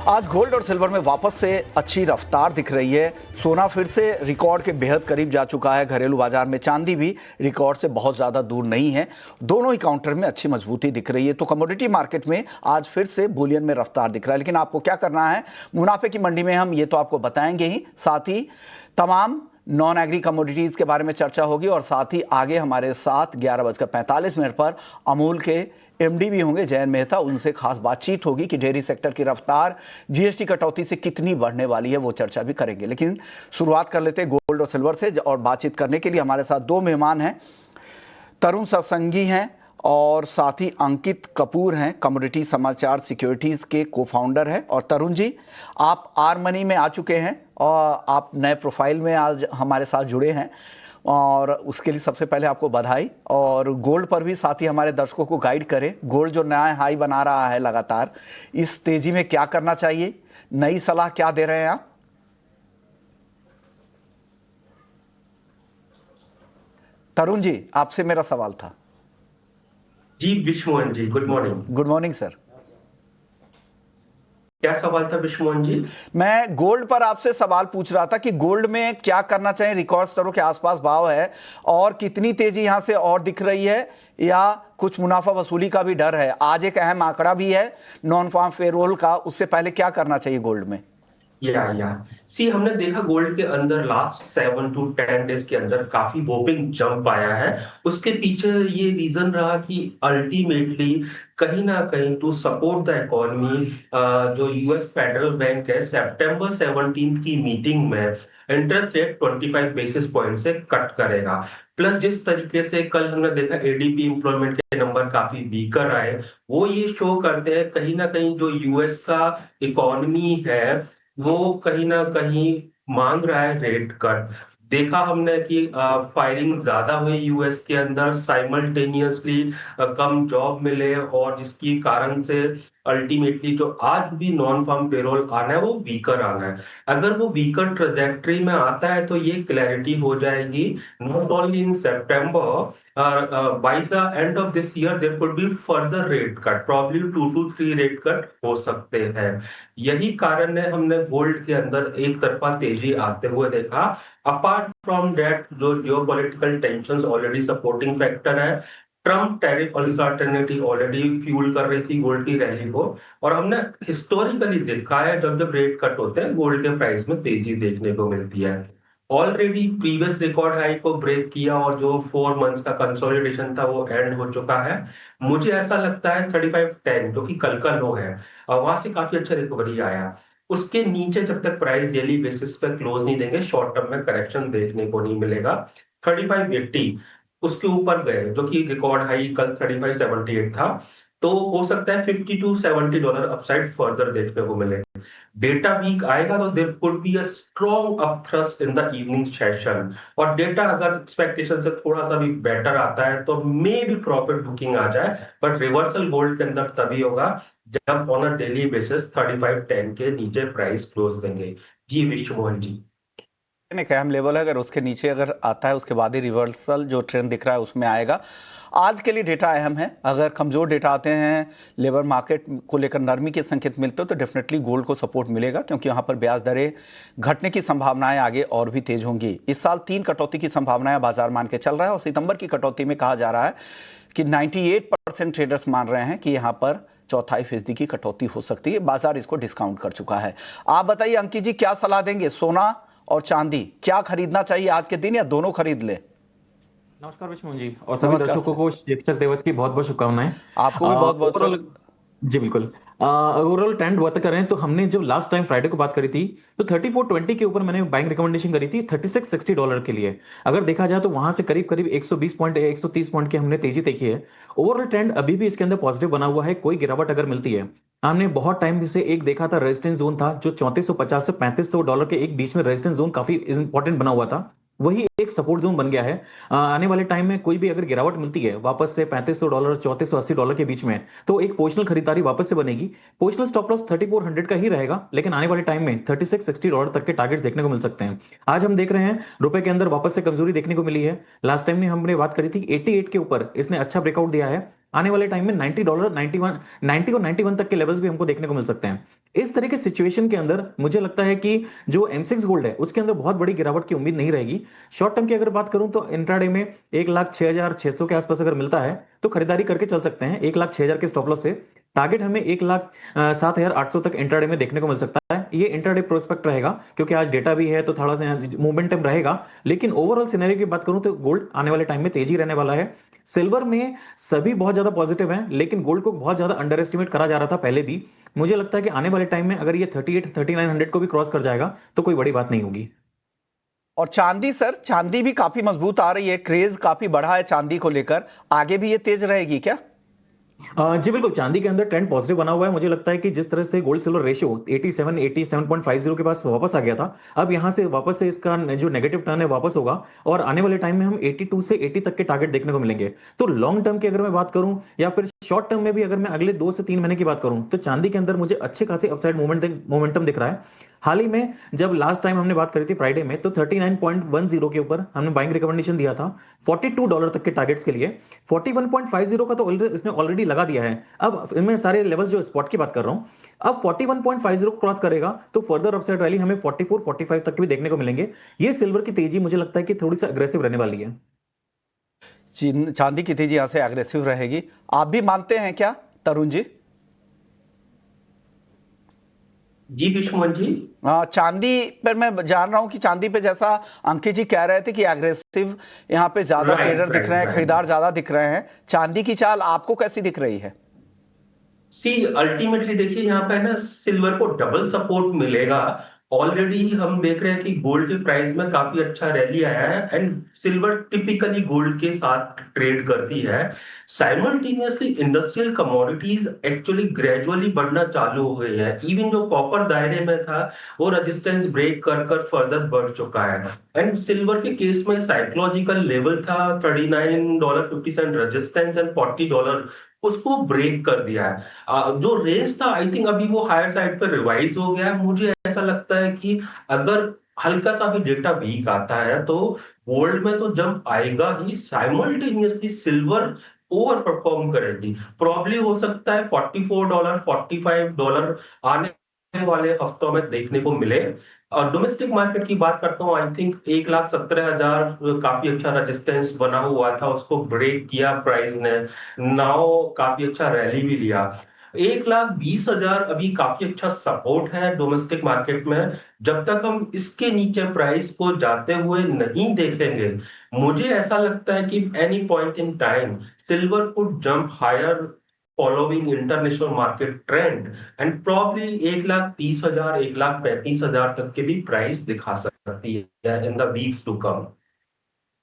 आज गोल्ड और सिल्वर में वापस से अच्छी रफ्तार दिख रही है। सोना फिर से रिकॉर्ड के बेहद करीब जा चुका है। घरेलू बाजार में चांदी भी रिकॉर्ड से बहुत ज़्यादा दूर नहीं है। दोनों ही काउंटर में अच्छी मजबूती दिख रही है। तो कमोडिटी मार्केट में आज फिर से बुलियन में रफ्तार दिख रहा है। लेकिन आपको क्या करना है, मुनाफे की मंडी में हम ये तो आपको बताएंगे ही, साथ ही तमाम नॉन एग्री कमोडिटीज के बारे में चर्चा होगी और साथ ही आगे हमारे साथ 11:45 पर अमूल के एमडी भी होंगे जयंत मेहता। उनसे खास बातचीत होगी कि डेयरी सेक्टर की रफ्तार जीएसटी कटौती से कितनी बढ़ने वाली है, वो चर्चा भी करेंगे। लेकिन शुरुआत कर लेते हैं गोल्ड और सिल्वर से। और बातचीत करने के लिए हमारे साथ दो मेहमान हैं। तरुण सत्संगी हैं और साथ ही अंकित कपूर हैं, कमोडिटी समाचार सिक्योरिटीज़ के को फाउंडर हैं। और तरुण जी, आप आर मनी में आ चुके हैं और आप नए प्रोफाइल में आज हमारे साथ जुड़े हैं और उसके लिए सबसे पहले आपको बधाई। और गोल्ड पर भी साथ ही हमारे दर्शकों को गाइड करें। गोल्ड जो नया हाई बना रहा है लगातार, इस तेजी में क्या करना चाहिए, नई सलाह क्या दे रहे हैं आप? तरुण जी, आपसे मेरा सवाल था। जी Vishwamohan ji, good morning. Good morning sir. क्या सवाल था विश्वमोहन जी? मैं गोल्ड पर आपसे सवाल पूछ रहा था कि गोल्ड में क्या करना चाहिए, रिकॉर्ड स्तरों के आसपास भाव है और कितनी तेजी यहां से और दिख रही है या कुछ मुनाफा वसूली का भी डर है? आज एक अहम आंकड़ा भी है नॉन फार्म पेरोल का, उससे पहले क्या करना चाहिए गोल्ड में? हमने देखा गोल्ड के अंदर लास्ट 7 to 10 डेज के अंदर काफी वोपिंग जंप आया है। उसके पीछे ये रीजन रहा कि अल्टीमेटली कहीं ना कहीं टू सपोर्ट द इकोनॉमी, जो यूएस फेडरल बैंक है सितंबर 17 की मीटिंग में इंटरेस्ट रेट 25 बेसिस पॉइंट से कट करेगा। प्लस जिस तरीके से कल हमने देखा एडीपी एम्प्लॉयमेंट के नंबर काफी वीकर आए, वो ये शो करते हैं कहीं ना कहीं जो यूएस का इकोनॉमी है वो कहीं ना कहीं मांग रहा है रेट कट। देखा हमने कि फायरिंग ज्यादा हुई यूएस के अंदर, साइमल्टेनियसली कम जॉब मिले और जिसकी कारण से अल्टीमेटली जो आज भी नॉन फार्म पेरोल आना है वो वीकर आना है। अगर वो वीकर ट्रेजेक्टरी में आता है तो ये क्लैरिटी हो जाएगी not only in September, by the end of this year there could be further rate cut, probably 2 to 3 rate cut हो सकते हैं। यही कारण है हमने गोल्ड के अंदर एक तरफा तेजी आते हुए देखा। अपार्ट फ्रॉम दैट जो geopolitical tensions already supporting factor है, Trump tariff uncertainty already fuel कर रही थी गोल्ड की रैली को। और हमने हिस्टोरिकली देखा है जब जब रेट कट होते हैं गोल्ड के प्राइस में तेजी देखने को मिलती है। ऑलरेडी प्रीवियस रिकॉर्ड हाई को ब्रेक किया और जो 4 मंथ्स का कंसोलिडेशन था वो एंड हो चुका है। मुझे ऐसा लगता है 3510 जो कि कल का लो है, वहां से काफी अच्छा रिकवरी आया। उसके नीचे जब तक प्राइस डेली बेसिस पे क्लोज नहीं देंगे शॉर्ट टर्म में करेक्शन देखने को नहीं मिलेगा। 3580 उसके ऊपर गए जो कि रिकॉर्ड हाई कल 3578 था, तो हो सकता है $50 to $70 अपसाइड फर्दर देखने को मिले। डेटा वीक आएगा तो there could be a strong upthrust in the evening session, और डेटा अगर एक्सपेक्टेशन से थोड़ा सा भी बेटर आता है तो मे भी प्रॉफिट बुकिंग आ जाए। बट रिवर्सल गोल्ड के अंदर तभी होगा जब ऑन अ डेली बेसिस 3510 के नीचे प्राइस क्लोज देंगे। जी विश्वमोहन जी, एक अहम लेवल है, अगर उसके नीचे अगर आता है उसके बाद ही रिवर्सल जो ट्रेंड दिख रहा है उसमें आएगा। आज के लिए डेटा अहम है। अगर कमजोर डेटा आते हैं, लेबर मार्केट को लेकर नरमी के संकेत मिलते हो तो डेफिनेटली गोल्ड को सपोर्ट मिलेगा, क्योंकि यहाँ पर ब्याज दरें घटने की संभावनाएं आगे और भी तेज होंगी। इस साल 3 कटौती की संभावनाएं बाजार मान के चल रहा है और सितंबर की कटौती में कहा जा रहा है कि 98% ट्रेडर्स मान रहे हैं कि यहाँ पर 4.25% की कटौती हो सकती है। बाजार इसको डिस्काउंट कर चुका है। आप बताइए अंकित जी, क्या सलाह देंगे? सोना और चांदी क्या खरीदना चाहिए आज के दिन, या दोनों खरीद ले? नमस्कार विष्णु जी और सभी दर्शकों को शिक्षक दिवस की बहुत बहुत शुभकामनाएं। आपको भी बहुत बहुत ओवरऑल जी बिल्कुल, ओवरऑल ट्रेंड बात करें तो हमने जब लास्ट टाइम फ्राइडे को बात करी थी तो 3420 के ऊपर मैंने बाइंग रिकमेंडेशन करी थी $3660 के लिए। अगर देखा जाए तो वहां से करीब करीब 120 पॉइंट 130 पॉइंट की हमने तेजी देखी है। ओवरऑल ट्रेंड अभी भी इसके अंदर पॉजिटिव बना हुआ है। कोई गिरावट अगर मिलती है, हमने बहुत टाइम से एक देखा था रेजिस्टेंस जोन था जो $3450 से $3500 के एक बीच में रेजिस्टेंस जोन काफी इंपॉर्टेंट बना हुआ था, वही एक सपोर्ट जोन बन गया है। आने वाले टाइम में कोई भी अगर गिरावट मिलती है वापस से $3500 $3480 के बीच में, तो एक पोजिशनल खरीदारी वापस से बनेगी। पोजिशनल स्टॉप लॉस 3400 का ही रहेगा, लेकिन आने वाले टाइम में $3660 तक के टारगेट्स देखने को मिल सकते हैं। आज हम देख रहे हैं रुपए के अंदर वापस से कमजोरी देखने को मिली है। लास्ट टाइम ने हमने बात करी थी 88 के ऊपर इसने अच्छा ब्रेकआउट दिया है। आने वाले टाइम में $90, 91, 90 और 91 तक के लेवल्स भी हमको देखने को मिल सकते हैं। इस तरह के सिचुएशन के अंदर मुझे लगता है कि जो M6 गोल्ड है उसके अंदर बहुत बड़ी गिरावट की उम्मीद नहीं रहेगी। शॉर्ट टर्म की अगर बात करूं तो इंट्राडे में 1,06,600 के आसपास अगर मिलता है तो खरीदारी करके चल सकते हैं 1,06,000 के स्टॉप लॉस से। टारगेट हमें 1,07,800 तक इंट्राडे में देखने को मिल सकता है। ये इंट्राडे प्रोस्पेक्ट रहेगा क्योंकि आज डेटा भी है तो थोड़ा सा मोमेंटम रहेगा, लेकिन ओवरऑल सिनेरियो की बात करूं तो गोल्ड आने वाले टाइम में तेजी रहने वाला है। सिल्वर में सभी बहुत ज्यादा पॉजिटिव हैं, लेकिन गोल्ड को बहुत ज्यादा अंडर एस्टिमेट करा जा रहा था पहले भी। मुझे लगता है कि आने वाले टाइम में अगर ये 38-3900 को भी क्रॉस कर जाएगा तो कोई बड़ी बात नहीं होगी। और चांदी सर, चांदी भी काफी मजबूत आ रही है, क्रेज काफी बढ़ा है चांदी को लेकर, आगे भी ये तेज रहेगी क्या? जी बिल्कुल, चांदी के अंदर ट्रेंड पॉजिटिव बना हुआ है। मुझे लगता है कि जिस तरह से गोल्ड सिल्वर रेशियो 87-87.50 के पास वापस आ गया था, अब यहां से वापस से इसका जो नेगेटिव टर्न है वापस होगा और आने वाले टाइम में हम 82 से 80 तक के टारगेट देखने को मिलेंगे। तो लॉन्ग टर्म की अगर मैं बात करूं या फिर शॉर्ट टर्म में भी अगर मैं अगले 2 से 3 महीने की बात करूं तो चांदी के अंदर मुझे अच्छे खासे अपसाइड मोमेंटम दिख रहा है। हाल ही में जब लास्ट टाइम हमने बात करी थी फ्राइडे में तो 39.10 के ऊपर हमने बाइंग रिकमेंडेशन दिया था $42 तक के टारगेट्स के लिए। 41.50 का तो इसने ऑलरेडी लगा दिया है। अब इनमें सारे लेवल्स जो स्पॉट की बात कर रहा हूं, अब 41.50 क्रॉस करेगा तो फर्दर अपसाइड रैली हमें 44-45 तक के भी देखने को मिलेंगे। ये सिल्वर की तेजी मुझे लगता है कि थोड़ी सी अग्रेसिव रहने वाली है। चांदी की तेजी यहां से अग्रेसिव रहेगी, आप भी मानते हैं क्या तरुण जी? जी विष्णु जी। चांदी पर मैं जान रहा हूं कि चांदी पे जैसा अंकित जी कह रहे थे कि एग्रेसिव यहाँ पे ज्यादा ट्रेडर दिख रहे हैं, खरीदार ज्यादा दिख रहे हैं, चांदी की चाल आपको कैसी दिख रही है? सी अल्टीमेटली देखिए यहाँ पे ना सिल्वर को डबल सपोर्ट मिलेगा। ऑलरेडी हम देख रहे हैं कि गोल्ड के प्राइस में काफी अच्छा रैली आया है एंड सिल्वर टिपिकली गोल्ड के साथ ट्रेड करती है। Simultaneously industrial commodities actually gradually बढ़ना चालू हो गई है। इवन जो कॉपर दायरे में था वो रेजिस्टेंस ब्रेक कर कर फर्दर बढ़ चुका है एंड सिल्वर के केस में साइकोलॉजिकल लेवल था $39.50 रेजिस्टेंस एंड $40 उसको ब्रेक कर दिया है। जो रेंज था आई थिंक अभी वो हायर साइड पर रिवाइज हो गया है। मुझे ऐसा लगता है कि अगर हल्का सा भी डेटा वीक आता है तो गोल्ड में तो जंप आएगा ही, साइमल्टेनियसली सिल्वर ओवर परफॉर्म करेगी। प्रॉब्ली हो सकता है $44 $45 आने वाले हफ्तों में देखने को मिले। और डोमेस्टिक मार्केट की बात करता हूँ, आई थिंक 1,17,000 काफी अच्छा रेजिस्टेंस बना हुआ था, उसको ब्रेक किया प्राइस ने। नाउ काफी अच्छा रैली भी लिया। 1,20,000 अभी काफी अच्छा सपोर्ट है डोमेस्टिक मार्केट में। जब तक हम इसके नीचे प्राइस को जाते हुए नहीं देखेंगे, मुझे ऐसा लगता है कि any point in time silver could jump higher following international market trend and probably 1,30,000 1,35,000 तक के भी प्राइस दिखा सकती है in the weeks to come.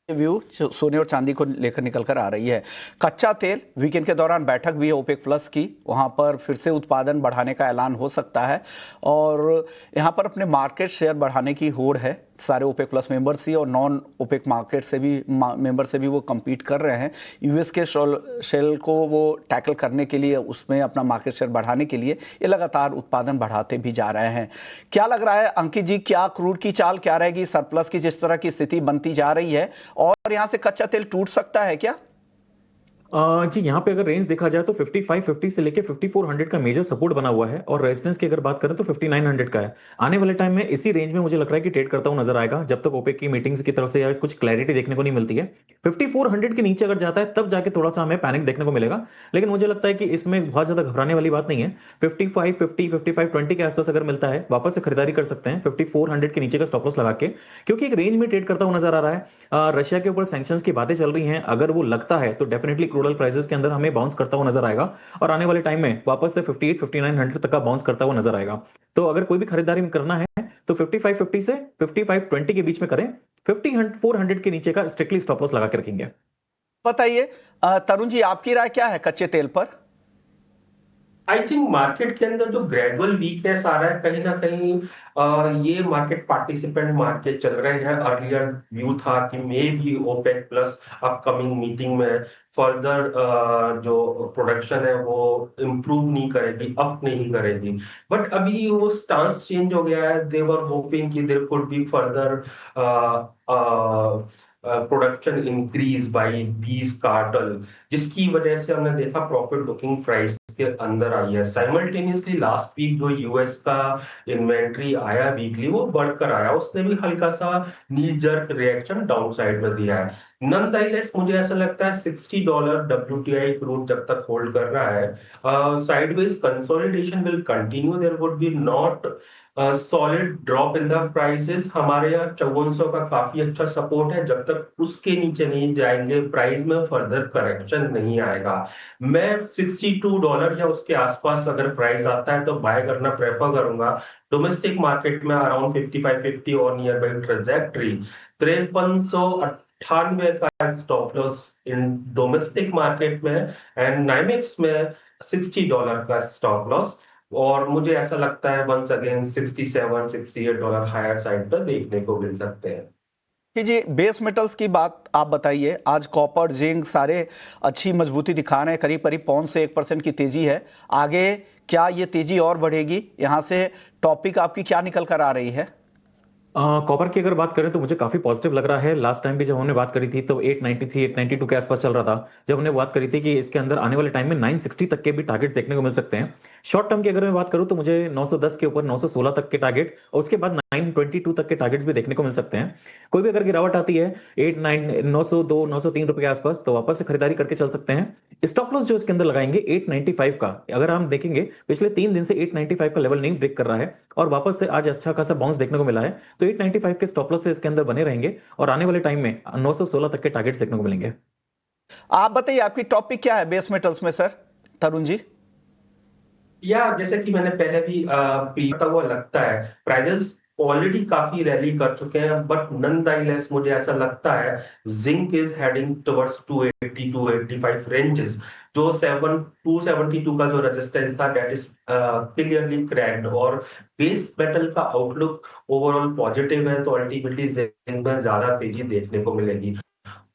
व्यू सोने और चांदी को लेकर निकल कर आ रही है। कच्चा तेल वीकेंड के दौरान बैठक भी है ओपेक प्लस की, वहां पर फिर से उत्पादन बढ़ाने का ऐलान हो सकता है और यहां पर अपने मार्केट शेयर बढ़ाने की होड़ है। सारे ओपेक प्लस मेंबर्स ही और नॉन ओपेक मार्केट से भी मेंबर से भी वो compete कर रहे हैं यूएस के शेल को वो टैकल करने के लिए, उसमें अपना मार्केट शेयर बढ़ाने के लिए ये लगातार उत्पादन बढ़ाते भी जा रहे हैं। क्या लग रहा है अंकित जी, क्या क्रूड की चाल क्या रहेगी? सरप्लस की जिस तरह की स्थिति बनती जा रही है और यहां से कच्चा तेल टूट सकता है क्या? जी यहाँ पे अगर रेंज देखा जाए तो 5550 से लेके 5400 का मेजर सपोर्ट बना हुआ है और रेजिस्टेंस की अगर बात करें तो 5900 का है। आने वाले टाइम में इसी रेंज में मुझे लग रहा है कि ट्रेड करता हुआ नजर आएगा जब तक ओपेक की मीटिंग्स की तरफ से या कुछ क्लैरिटी देखने को नहीं मिलती है। 5400 के नीचे अगर जाता है तब जाके थोड़ा सा हमें पैनिक देखने को मिलेगा, लेकिन मुझे लगता है कि इसमें बहुत ज्यादा घबराने वाली बात नहीं है। 5550 के आसपास अगर मिलता है वापस से खरीदारी कर सकते हैं 5400 के नीचे का स्टॉप लॉस लगा के, क्योंकि एक रेंज में ट्रेड करता हुआ नजर आ रहा है। रशिया के ऊपर सैंक्शंस की बातें चल रही हैं, अगर वो लगता है तो डेफिनेटली क्रूड ऑयल प्राइसेस के अंदर हमें बाउंस करता हुआ नजर आएगा और आने वाले टाइम में वापस से 58-5900 तक का बाउंस करता हुआ नजर आएगा। तो अगर कोई भी खरीदारी करना है तो 5550 से 5520 के बीच में करें। 5400 के नीचे का स्ट्रिक्टली स्टॉप लॉस लगा के रखेंगे। बताइए तरुण जी, आपकी राय क्या है कच्चे तेल पर? आई थिंक मार्केट के अंदर जो ग्रेजुअल वीकनेस आ रहा है कहीं ना कहीं ये मार्केट पार्टिसिपेंट मार्केट चल रहे हैं। अर्लियर व्यू था कि maybe OPEC plus upcoming meeting में फर्दर जो प्रोडक्शन है वो इम्प्रूव नहीं करेगी, अप नहीं करेगी, बट अभी वो स्टांस चेंज हो गया है। दे वर होपिंग कि there could be further production increase by 20 cartel, जिसकी वजह से हमने देखा प्रॉफिट बुकिंग प्राइस के अंदर आई है। साइमल्टेनियसली लास्ट वीक जो यूएस का इन्वेंट्री आया वीकली, वो बढ़कर आया, उसने भी हल्का सा नी जर्क रिएक्शन डाउन साइड में दिया है। नॉनदाइलेस मुझे ऐसा लगता है $60 WTI क्रूड जब तक होल्ड कर रहा है, sideways consolidation will continue, there would be not solid drop in the prices. हमारे यहाँ 5400 का काफी अच्छा सपोर्ट है, जब तक उसके नीचे नहीं जाएंगे प्राइस में फर्दर करेक्शन नहीं आएगा। मैं $62 या उसके आसपास अगर प्राइस आता है तो बाय करना प्रेफर करूंगा। डोमेस्टिक मार्केट में अराउंड 5550 और नियर बाई ट्रेजेक्टरी 5398 का stop loss in domestic market में, एंड नाइमेक्स में $60 का स्टॉप लॉस। और मुझे ऐसा लगता है वंस अगेन $67-68 हायर साइड पर देखने को मिल सकते हैं। कि जी बेस मेटल्स की बात आप बताइए। आज कॉपर जिंक सारे अच्छी मजबूती दिखा रहे हैं, करीब करीब 0.1% की तेजी है। आगे क्या ये तेजी और बढ़ेगी? यहाँ से टॉपिक आपकी क्या निकल कर आ रही है? कॉपर की अगर बात करें तो मुझे काफी पॉजिटिव लग रहा है। लास्ट टाइम भी जब हमने बात करी थी तो 893 892 के आसपास चल रहा था। जब हमने बात करी थी कि इसके अंदर आने वाले टाइम में 960 तक के भी टारगेट देखने को मिल सकते हैं। शॉर्ट टर्म की अगर मैं बात करूं तो मुझे 910 के ऊपर 916 तक के टारगेट और उसके बाद 922 तक के टारगेट्स भी देखने को मिल सकते हैं। कोई भी अगर गिरावट आती है 902 903 रुपए के आसपास तो वापस से खरीदारी करके चल सकते हैं। स्टॉप लॉस जो इसके अंदर लगाएंगे 895 का, अगर हम देखेंगे पिछले 3 दिन से 895 का लेवल नहीं ब्रेक कर रहा है और वापस से आज अच्छा खासा बाउंस देखने को मिला है, तो 895 के स्टॉप लॉस से इसके अंदर बने रहेंगे और आने वाले टाइम में 916 तक के टारगेट्स देखने को मिलेंगे। आप बताइए आपकी टॉपिक क्या है बेस मेटल्स में सर, तरुण जी? या जैसे कि मैंने पहले भी पीता हुआ लगता है, प्राइजेस ऑलरेडी काफी रैली कर चुके हैं, बट नॉनदाइलेस मुझे ऐसा लगता है zinc is heading towards 280 285 ranges. जो 272 का जो रेजिस्टेंस था दैट इज क्लियरली क्रैक्ड, और बेस मेटल का आउटलुक ओवरऑल पॉजिटिव है, तो अल्टीमेटली जिंक में ज्यादा तेजी देखने को मिलेगी।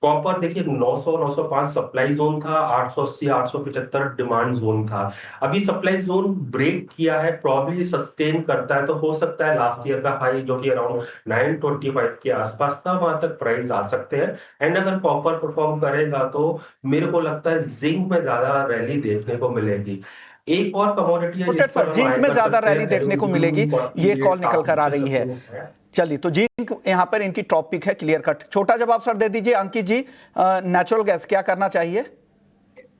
कॉपर देखिए 900 905 सप्लाई जोन था, 880 875 डिमांड जोन था। अभी सप्लाई जोन ब्रेक किया है, प्रॉब्ली सस्टेन करता है तो हो सकता है लास्ट ईयर का हाई जो कि अराउंड 925 के आसपास था, वहां तक प्राइस आ सकते हैं। एंड अगर कॉपर परफॉर्म करेगा तो मेरे को लगता है जिंक में ज्यादा रैली देखने को मिलेगी। एक और कमोडिटी है जिस पर हम जिंक आए में कर ज्यादा सकते रैली हैं, देखने को मिलेगी, ये कॉल निकल कर आ रही है। है। चलिए, तो जिंक यहाँ पर इनकी टॉपिक है क्लियर कट। छोटा जवाब सर दे दीजिए अंकित जी, नेचुरल गैस क्या करना चाहिए?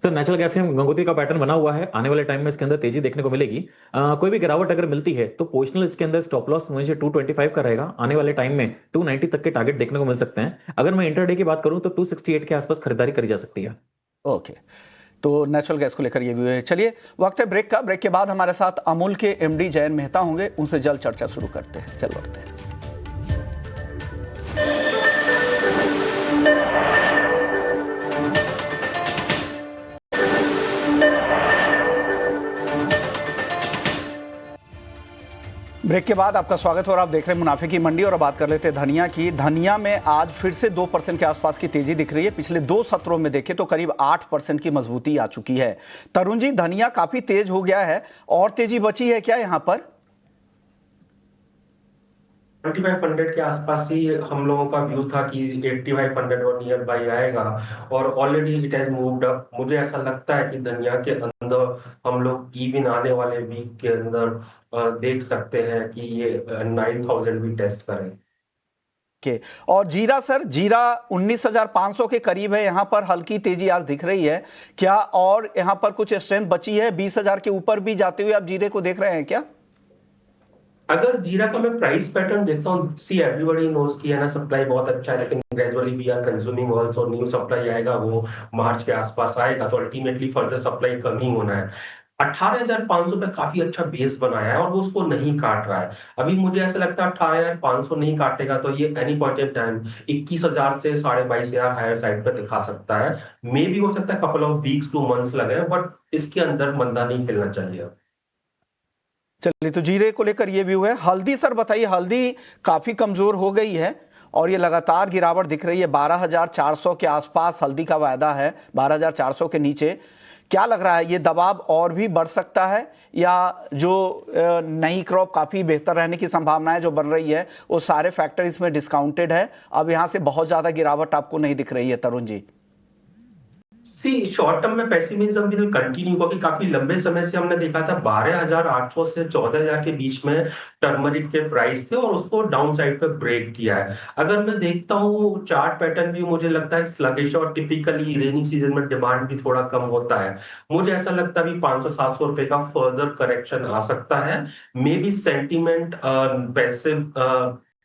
सर नेचुरल गैस में गंगोत्री का पैटर्न बना हुआ है, आने वाले टाइम में इसके अंदर तेजी देखने को मिलेगी। कोई भी गिरावट अगर मिलती है तो पोजिशनल इसके अंदर स्टॉप लॉस मुझे 225 का रहेगा, आने वाले टाइम में 290 तक के टारगेट देखने को मिल सकते हैं। अगर मैं इंटरडे की बात करूं तो 268 के आसपास खरीदारी करी जा सकती है। ओके, तो नेचुरल गैस को लेकर ये व्यू है। चलिए, वक्त है ब्रेक का। ब्रेक के बाद हमारे साथ अमूल के एमडी जयंत मेहता होंगे, उनसे जल्द चर्चा शुरू करते हैं। चल वक्त है। ब्रेक के बाद आपका स्वागत है और आप देख रहे हैं मुनाफे की मंडी। और अब बात कर लेते हैं धनिया की। धनिया में आज फिर से 2% के आसपास की तेजी दिख रही है। पिछले 2 सत्रों में देखें तो करीब 8% की मजबूती आ चुकी है। तरुण जी, धनिया काफी तेज हो गया है, और तेजी बची है क्या यहाँ पर? 2500 के आसपास ही हम लोगों का व्यू था कि 8500 और नियर बाई आएगा, और already it has moved up. मुझे ऐसा लगता है कि दुनिया के अंदर हम लोग इवन आने वाले वीक के अंदर देख सकते हैं कि ये 9000 भी टेस्ट करें। के और जीरा सर, जीरा 19,500 के करीब है, यहाँ पर हल्की तेजी आज दिख रही है क्या? और यहाँ पर कुछ स्ट्रेंथ बची है? 20,000 के ऊपर भी जाते हुए आप जीरे को देख रहे हैं क्या? अगर जीरा का मैं प्राइस पैटर्न देखता हूँ, सी एवरीबॉडी नोज की है ना, सप्लाई बहुत अच्छा है, लेकिन gradually we are consuming also. New supply आएगा वो मार्च के आसपास आएगा, तो अल्टीमेटली फर्दर सप्लाई कम ही होना है। 18,500 पे काफी अच्छा बेस बनाया है और वो उसको नहीं काट रहा है। अभी मुझे ऐसा लगता है 18,500 नहीं काटेगा तो ये एनी पॉइंट इन टाइम 21,000 से 22,500 हायर साइड पे दिखा सकता है। मे भी हो सकता है couple of weeks two months लगे, बट इसके अंदर मंदा नहीं खेलना चाहिए। चलिए, तो जीरे को लेकर ये व्यू है। हल्दी सर बताइए, हल्दी काफी कमजोर हो गई है और ये लगातार गिरावट दिख रही है। 12,400 के आसपास हल्दी का वायदा है, 12,400 के नीचे। क्या लग रहा है, ये दबाव और भी बढ़ सकता है या जो नई क्रॉप काफ़ी बेहतर रहने की संभावनाएं जो बन रही है वो सारे फैक्टर इसमें डिस्काउंटेड है, अब यहाँ से बहुत ज़्यादा गिरावट आपको नहीं दिख रही है तरुण जी? शॉर्ट टर्म में पेसिमिज्म विल कंटिन्यू, क्योंकि काफी लंबे समय से हमने देखा था 12,800 से 14,000 के बीच में टर्मरिक के प्राइस थे और उसको डाउन साइड पे ब्रेक किया है। अगर मैं देखता हूँ चार्ट पैटर्न भी मुझे लगता है स्लगिश और टिपिकली रेनी सीजन में डिमांड भी थोड़ा कम होता है। मुझे ऐसा लगता है 500-700 रुपए का फर्दर करेक्शन आ सकता है। May be sentiment passive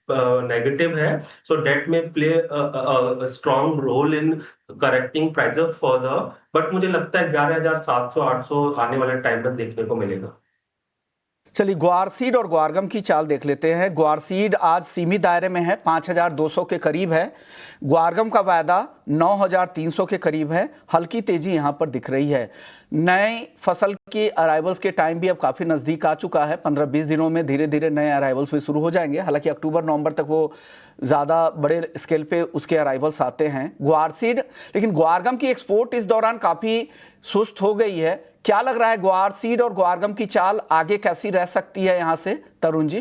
negative है, so that may play a strong role in correcting prices further, but मुझे लगता है 11,700-800 आने वाले टाइम में देखने को मिलेगा। चलिए ग्वार सीड और ग्वारगम की चाल देख लेते हैं। ग्वार सीड आज सीमित दायरे में है, 5,200 के करीब है। ग्वारगम का वायदा 9,300 के करीब है। हल्की तेजी यहां पर दिख रही है। नए फसल की अराइवल्स के टाइम भी अब काफ़ी नज़दीक आ चुका है। 15-20 दिनों में धीरे धीरे नए अराइवल्स भी शुरू हो जाएंगे। हालांकि अक्टूबर नवंबर तक वो ज़्यादा बड़े स्केल पे उसके अराइवल्स आते हैं ग्वार सीड। लेकिन ग्वारगम की एक्सपोर्ट इस दौरान काफ़ी सुस्त हो गई है। क्या लग रहा है ग्वार सीड और ग्वारगम की चाल आगे कैसी रह सकती है यहाँ से तरुण जी?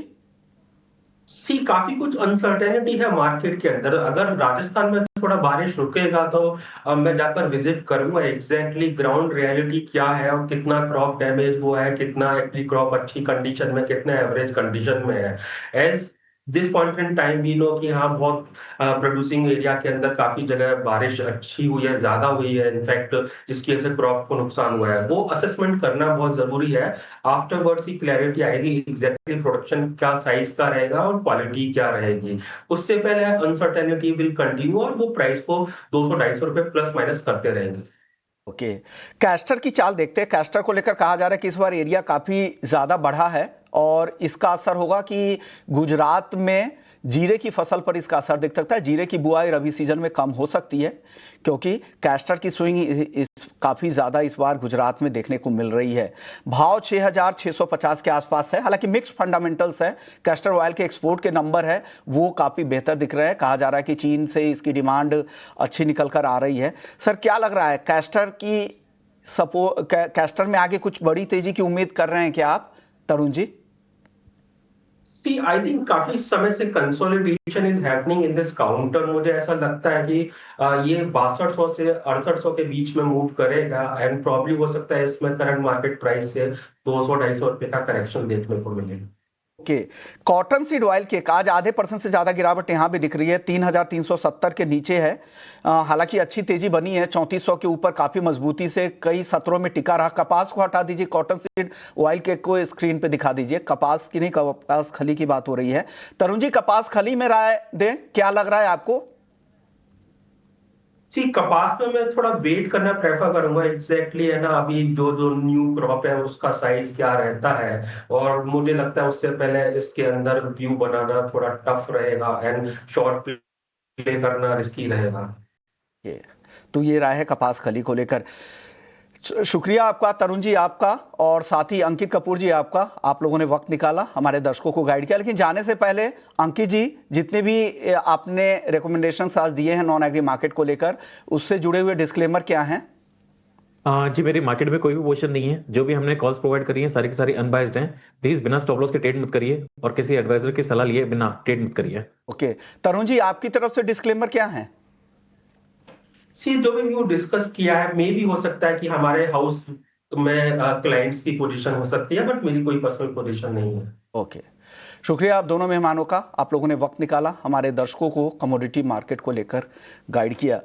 काफी कुछ अनसर्टेनिटी है मार्केट के अंदर। अगर राजस्थान में थोड़ा बारिश रुकेगा तो मैं जाकर विजिट करूंगा एग्जैक्टली ग्राउंड रियलिटी क्या है और कितना क्रॉप डैमेज हुआ है, कितना क्रॉप अच्छी कंडीशन में, कितना एवरेज कंडीशन में है। As this point in time we know कि हाँ बहुत प्रोड्यूसिंग एरिया के अंदर काफी जगह बारिश अच्छी हुई है, ज्यादा हुई है इनफैक्ट, जिसकी वजह से क्रॉप को नुकसान हुआ है। वो असेसमेंट करना बहुत जरूरी है। आफ्टरवर्ड्स ही क्लैरिटी आएगी एग्जैक्टली प्रोडक्शन क्या साइज का रहेगा और क्वालिटी क्या रहेगी। उससे पहले अनसर्टेनिटी विल कंटिन्यू और वो प्राइस को 200-250 रुपए प्लस माइनस करते रहेंगे। ओके, कैस्टर की चाल देखते हैं। कैस्टर को लेकर कहा जा रहा है कि इस बार एरिया काफ़ी ज़्यादा बढ़ा है और इसका असर होगा कि गुजरात में जीरे की फसल पर इसका असर दिख सकता है। जीरे की बुआई रबी सीजन में कम हो सकती है क्योंकि कैस्टर की स्विंग काफ़ी ज़्यादा इस बार गुजरात में देखने को मिल रही है। भाव 6,650 के आसपास है। हालांकि मिक्स फंडामेंटल्स है। कैस्टर ऑयल के एक्सपोर्ट के नंबर है वो काफ़ी बेहतर दिख रहे हैं। कहा जा रहा है कि चीन से इसकी डिमांड अच्छी निकल कर आ रही है। सर क्या लग रहा है कैस्टर में आगे कुछ बड़ी तेजी की उम्मीद कर रहे हैं क्या आप तरुण जी? आई थिंक काफी समय से consolidation is happening in this counter. मुझे ऐसा लगता है कि ये 6200 से 6800 के बीच में मूव करेगा एंड प्रॉब्ली हो सकता है इसमें करंट मार्केट प्राइस से 200-250 रुपए का करेक्शन देखने को मिलेगा। ओके, कॉटन सीड ऑयल के आज आधे % से ज्यादा गिरावट यहां भी दिख रही है, 3,370 के नीचे है। हालांकि अच्छी तेजी बनी है, 3400 के ऊपर काफी मजबूती से कई सत्रों में टिका रहा। कपास को हटा दीजिए, कॉटन सीड ऑयल के को स्क्रीन पे दिखा दीजिए। कपास की नहीं, कपास खली की बात हो रही है। तरुण जी कपास खली में राय दें, क्या लग रहा है आपको? कपास में मैं थोड़ा वेट करना प्रेफर करूंगा एग्जैक्टली है ना, अभी जो जो न्यू क्रॉप है उसका साइज क्या रहता है और मुझे लगता है उससे पहले इसके अंदर व्यू बनाना थोड़ा टफ रहेगा एंड शॉर्ट प्ले करना रिस्की रहेगा। तो ये राय है कपास खली को लेकर। शुक्रिया आपका तरुण जी, आपका और साथ ही अंकित कपूर जी आपका, आप लोगों ने वक्त निकाला हमारे दर्शकों को गाइड किया। लेकिन जाने से पहले अंकित जी, जितने भी आपने रिकमेंडेशंस आज दिए हैं नॉन एग्री मार्केट को लेकर, उससे जुड़े हुए डिस्क्लेमर क्या हैं? जी मेरी मार्केट में कोई भी पोजीशन नहीं है। जो भी हमने कॉल्स प्रोवाइड करी हैं सारी की सारी अनबाइज्ड हैं। प्लीज बिना स्टॉप लॉस के ट्रेड मत करिए और किसी एडवाइजर की सलाह लिए बिना ट्रेड मत करिए। ओके, तरुण जी आपकी तरफ से डिस्क्लेमर क्या है? जो भी व्यू डिस्कस किया है मे भी हो सकता है कि हमारे हाउस में क्लाइंट्स की पोजीशन हो सकती है, बट मेरी कोई पर्सनल पोजीशन नहीं है। ओके, शुक्रिया आप दोनों मेहमानों का, आप लोगों ने वक्त निकाला हमारे दर्शकों को कमोडिटी मार्केट को लेकर गाइड किया।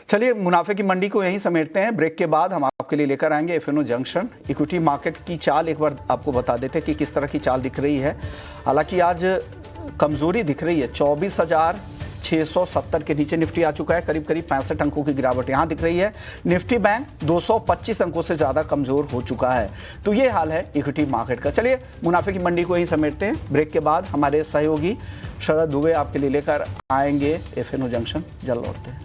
चलिए मुनाफे की मंडी को यहीं समेटते हैं। ब्रेक के बाद हम आपके लिए लेकर आएंगे एफएनओ जंक्शन। इक्विटी मार्केट की चाल एक बार आपको बता देते कि किस तरह की चाल दिख रही है। हालांकि आज कमजोरी दिख रही है, 24,670 के नीचे निफ्टी आ चुका है। करीब करीब 65 अंकों की गिरावट यहां दिख रही है। निफ्टी बैंक 225 अंकों से ज्यादा कमजोर हो चुका है। तो ये हाल है इक्विटी मार्केट का। चलिए मुनाफे की मंडी को यहीं समेटते हैं। ब्रेक के बाद हमारे सहयोगी शरद दुबे आपके लिए लेकर आएंगे एफएनओ जंक्शन। जल्द लौटते हैं।